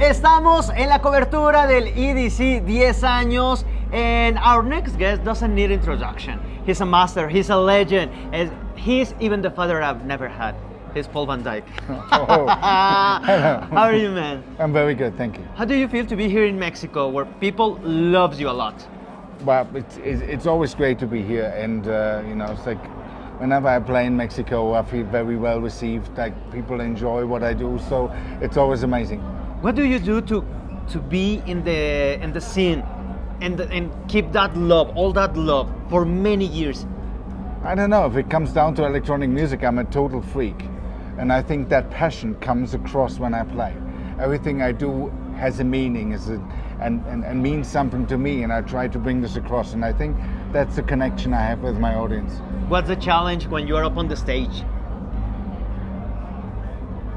Estamos en la cobertura del EDC 10 años, and our next guest doesn't need introduction. He's a master, he's a legend, and he's even the father I've never had. He's Paul van Dyk. Oh, hello. How are you, man? I'm very good, thank you. How do you feel to be here in Mexico, where people loves you a lot? Well, it's always great to be here, and it's like whenever I play in Mexico, I feel very well received. Like people enjoy what I do, so it's always amazing. What do you do to be in the scene and keep that love, all that love for many years? I don't know, if it comes down to electronic music, I'm a total freak, and I think that passion comes across when I play. Everything I do has a meaning, and means something to me, and I try to bring this across, and I think that's the connection I have with my audience. What's the challenge when you're up on the stage?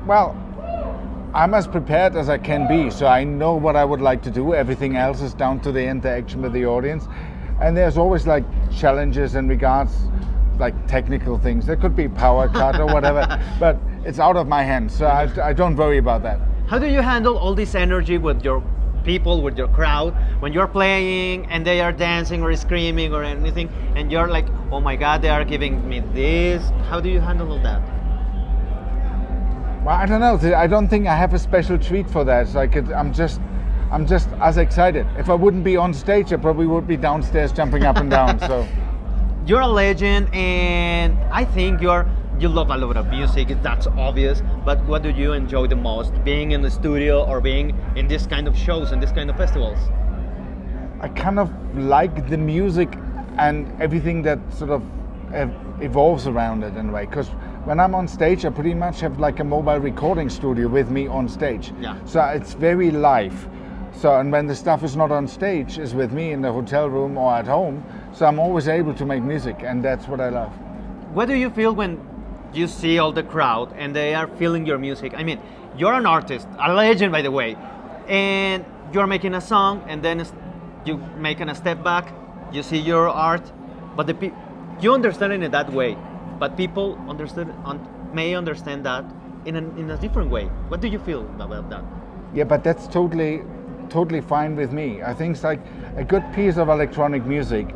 Well, I'm as prepared as I can be, so I know what I would like to do. Everything else is down to the interaction with the audience, and there's always like challenges in regards like technical things. There could be power cut or whatever, but it's out of my hands, so I don't worry about that. How do you handle all this energy with your people, with your crowd, when you're playing and they are dancing or screaming or anything, and you're like, oh my God, they are giving me this? How do you handle all that? Well, I don't know. I don't think I have a special treat for that. It's like I'm just as excited. If I wouldn't be on stage, I probably would be downstairs jumping up and down. So you're a legend, and I think you love a lot of music. That's obvious. But what do you enjoy the most, being in the studio or being in this kind of shows and this kind of festivals? I kind of like the music and everything that sort of evolves around it in a way. Because when I'm on stage, I pretty much have like a mobile recording studio with me on stage. Yeah. So it's very live. So, and when the stuff is not on stage, is with me in the hotel room or at home. So I'm always able to make music, and that's what I love. What do you feel when you see all the crowd and they are feeling your music? I mean, you're an artist, a legend, by the way, and you're making a song, and then you making a step back, you see your art, but you understand it in that way, but people may understand that in a different way. What do you feel about that? Yeah, but that's totally fine with me. I think it's like a good piece of electronic music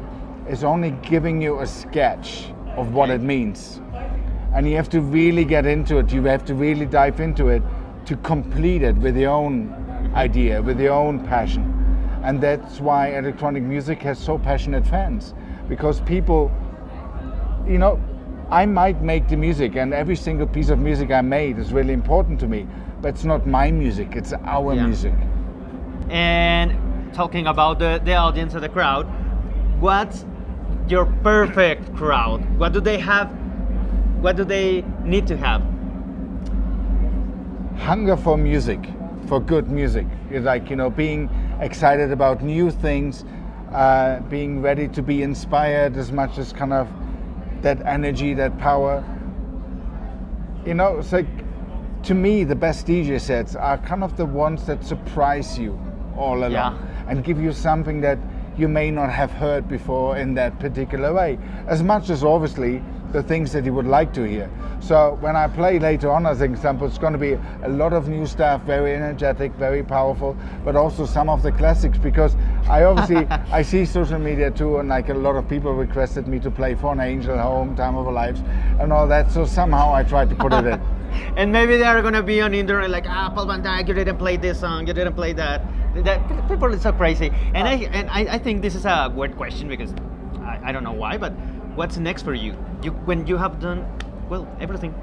is only giving you a sketch of what it means. And you have to really get into it. You have to really dive into it to complete it with your own idea, with your own passion. And that's why electronic music has so passionate fans. Because people, I might make the music, and every single piece of music I made is really important to me, but it's not my music, it's our music. And talking about the audience and the crowd, what's your perfect crowd? What do they have? What do they need to have? Hunger for music, for good music. It's like, being excited about new things, being ready to be inspired as much as kind of that energy, that power. It's like, to me, the best DJ sets are kind of the ones that surprise you all along and give you something that you may not have heard before in that particular way, as much as obviously the things that you would like to hear. So when I play later on, as an example, it's going to be a lot of new stuff, very energetic, very powerful, but also some of the classics, because I see social media too, and like a lot of people requested me to play For an Angel, Home, Time of Our Lives, and all that, so somehow I tried to put it in. And maybe they are going to be on internet like, Paul van Dyk, you didn't play this song, you didn't play that. People are so crazy. And I think this is a weird question, because I don't know why, but what's next for you? When you have done, everything?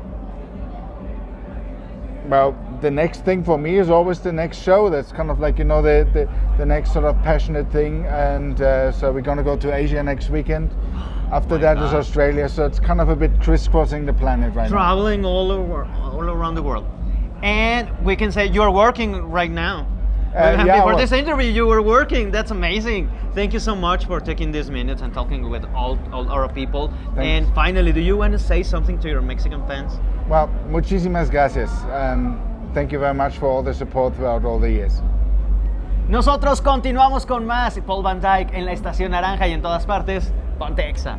Well, the next thing for me is always the next show. That's kind of like, the next sort of passionate thing. And so we're going to go to Asia next weekend. After that is Australia. So it's kind of a bit crisscrossing the planet right now. Traveling all around the world. And we can say you're working right now. Before this interview, you were working. That's amazing. Thank you so much for taking these minutes and talking with all our people. Thanks. And finally, do you want to say something to your Mexican fans? Well, muchísimas gracias. Thank you very much for all the support throughout all the years. Nosotros continuamos con más. Paul van Dyk en la Estación Naranja y en todas partes. Ponte Exa.